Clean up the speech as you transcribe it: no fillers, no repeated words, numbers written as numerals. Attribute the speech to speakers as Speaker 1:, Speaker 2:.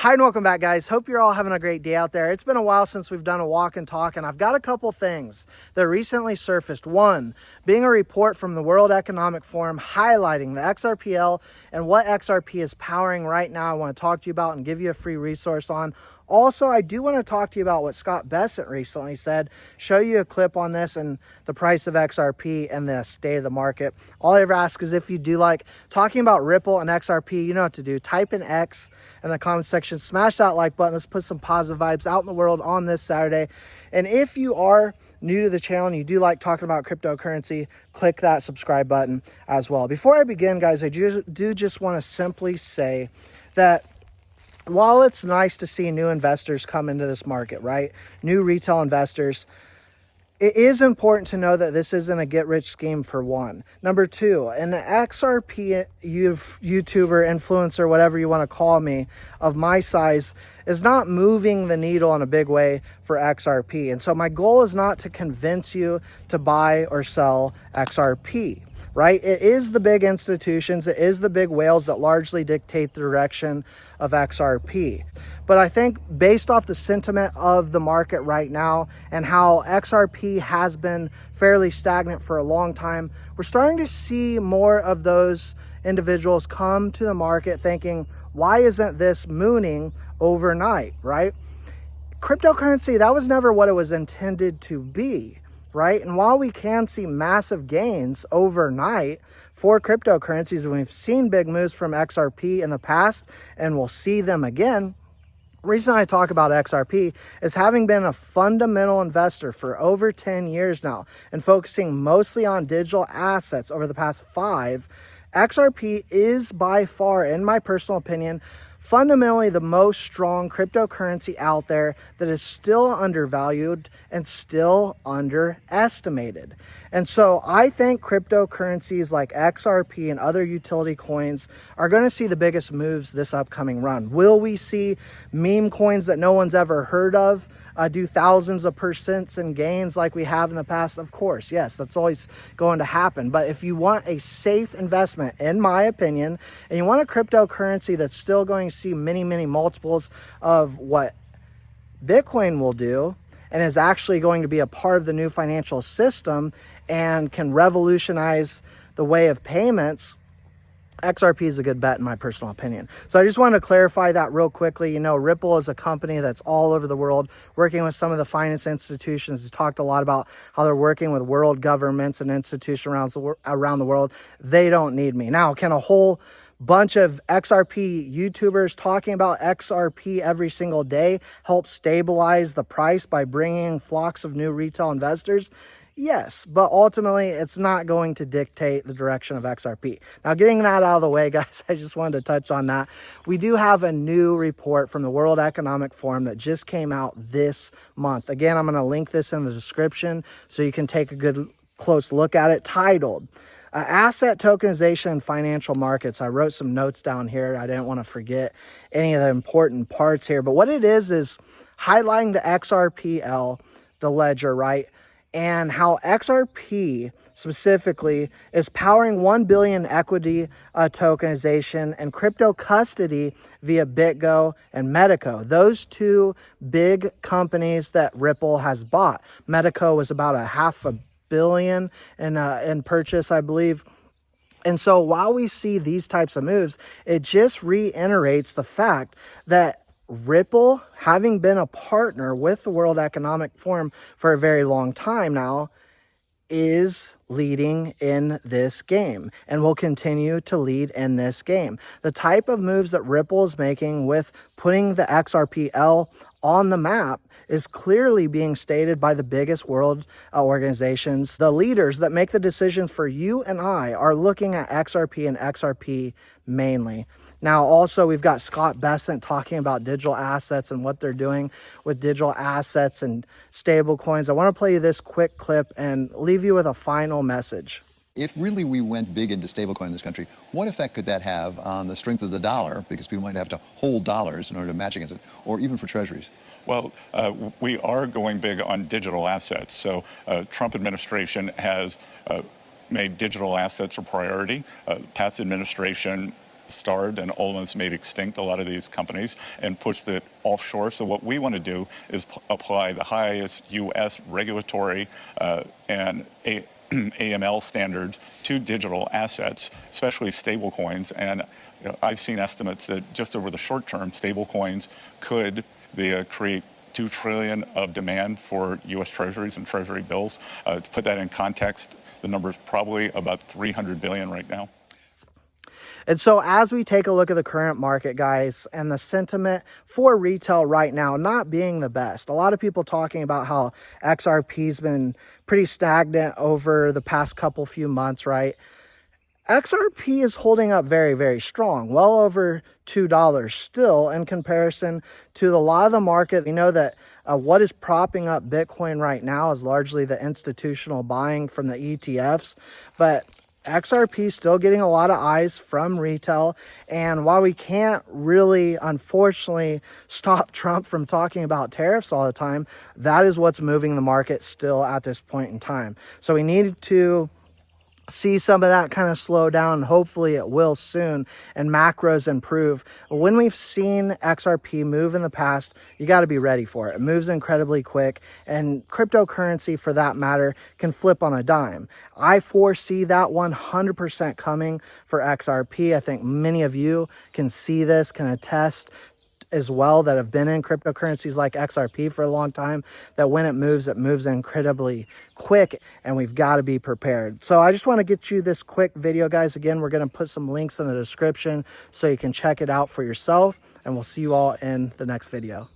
Speaker 1: Hi and welcome back, guys. Hope you're all having a great day out there. It's been a while since we've done a walk and talk, and I've got a couple things that recently surfaced. One, being a report from the World Economic Forum highlighting the XRPL and what XRP is powering right now. I want to talk to you about and give you a free resource on. Also, I do want to talk to you about what Scott Bessent recently said, show you a clip on this and the price of XRP and the state of the market. All I ever ask is if you do like talking about Ripple and XRP, you know what to do. Type in X in the comment section, smash that like button. Let's put some positive vibes out in the world on this Saturday. And if you are new to the channel and you do like talking about cryptocurrency, click that subscribe button as well. Before I begin, guys, I do just want to simply say that while it's nice to see new investors come into this market, right? New retail investors, it is important to know that this isn't a get-rich scheme for one. Number two, an XRP YouTuber, influencer, whatever you want to call me, of my size is not moving the needle in a big way for XRP. And so my goal is not to convince you to buy or sell XRP. Right? It is the big institutions, it is the big whales that largely dictate the direction of XRP. But I think based off the sentiment of the market right now and how XRP has been fairly stagnant for a long time, we're starting to see more of those individuals come to the market thinking, why isn't this mooning overnight, right? Cryptocurrency, that was never what it was intended to be. Right? And while we can see massive gains overnight for cryptocurrencies, and we've seen big moves from XRP in the past, and we'll see them again, the reason I talk about XRP is having been a fundamental investor for over 10 years now and focusing mostly on digital assets over the past 5, XRP is by far, in my personal opinion, fundamentally the most strong cryptocurrency out there that is still undervalued and still underestimated. And so I think cryptocurrencies like XRP and other utility coins are going to see the biggest moves this upcoming run. Will we see meme coins that no one's ever heard of do thousands of percents in gains like we have in the past? Of course, yes, that's always going to happen. But if you want a safe investment, in my opinion, and you want a cryptocurrency that's still going to see many, many multiples of what Bitcoin will do and is actually going to be a part of the new financial system and can revolutionize the way of payments, XRP is a good bet in my personal opinion. So I just wanted to clarify that real quickly. You know, Ripple is a company that's all over the world, working with some of the finance institutions. We talked a lot about how they're working with world governments and institutions around the world. They don't need me. Now, can a whole bunch of XRP YouTubers talking about XRP every single day help stabilize the price by bringing flocks of new retail investors? Yes, but ultimately it's not going to dictate the direction of XRP. Now, getting that out of the way, guys, I just wanted to touch on that. We do have a new report from the World Economic Forum that just came out this month. Again, I'm going to link this in the description so you can take a good close look at it, titled Asset Tokenization in Financial Markets. I wrote some notes down here. I didn't want to forget any of the important parts here. But what it is highlighting the XRPL, the ledger, right? And how XRP specifically is powering 1 billion equity tokenization and crypto custody via BitGo and Medico. Those two big companies that Ripple has bought. Medico was about $500 million in purchase, I believe. And so while we see these types of moves, it just reiterates the fact that Ripple, having been a partner with the World Economic Forum for a very long time now, is leading in this game and will continue to lead in this game. The type of moves that Ripple is making with putting the XRPL on the map is clearly being stated by the biggest world organizations. The leaders that make the decisions for you and I are looking at XRP and XRP mainly. Now, also, we've got Scott Bessent talking about digital assets and what they're doing with digital assets and stable coins. I want to play you this quick clip and leave you with a final message.
Speaker 2: If really we went big into stablecoin in this country, what effect could that have on the strength of the dollar? Because people might have to hold dollars in order to match against it, or even for treasuries.
Speaker 3: Well, we are going big on digital assets. So Trump administration has made digital assets a priority. Past administration starved and almost made extinct a lot of these companies and pushed it offshore. So what we want to do is apply the highest U.S. regulatory and AML standards to digital assets, especially stable coins. And I've seen estimates that just over the short term, stable coins could create $2 trillion of demand for U.S. Treasuries and Treasury bills. To put that in context, the number is probably about $300 billion right now.
Speaker 1: And so as we take a look at the current market, guys, and the sentiment for retail right now not being the best, a lot of people talking about how XRP's been pretty stagnant over the past few months, right? XRP is holding up very, very strong, well over $2 still in comparison to a lot of the market. We know that what is propping up Bitcoin right now is largely the institutional buying from the ETFs, but XRP is still getting a lot of eyes from retail. And while we can't really, unfortunately, stop Trump from talking about tariffs all the time, that is what's moving the market still at this point in time. So we need to see some of that kind of slow down. Hopefully it will soon and macros improve. When we've seen XRP move in the past, you got to be ready for it. It moves incredibly quick, and cryptocurrency for that matter can flip on a dime. I foresee that 100% coming for XRP. I think many of you can see this, can attest as well, that have been in cryptocurrencies like XRP for a long time, that when it moves incredibly quick, and we've got to be prepared. So I just want to get you this quick video, guys. Again, we're going to put some links in the description so you can check it out for yourself, and we'll see you all in the next video.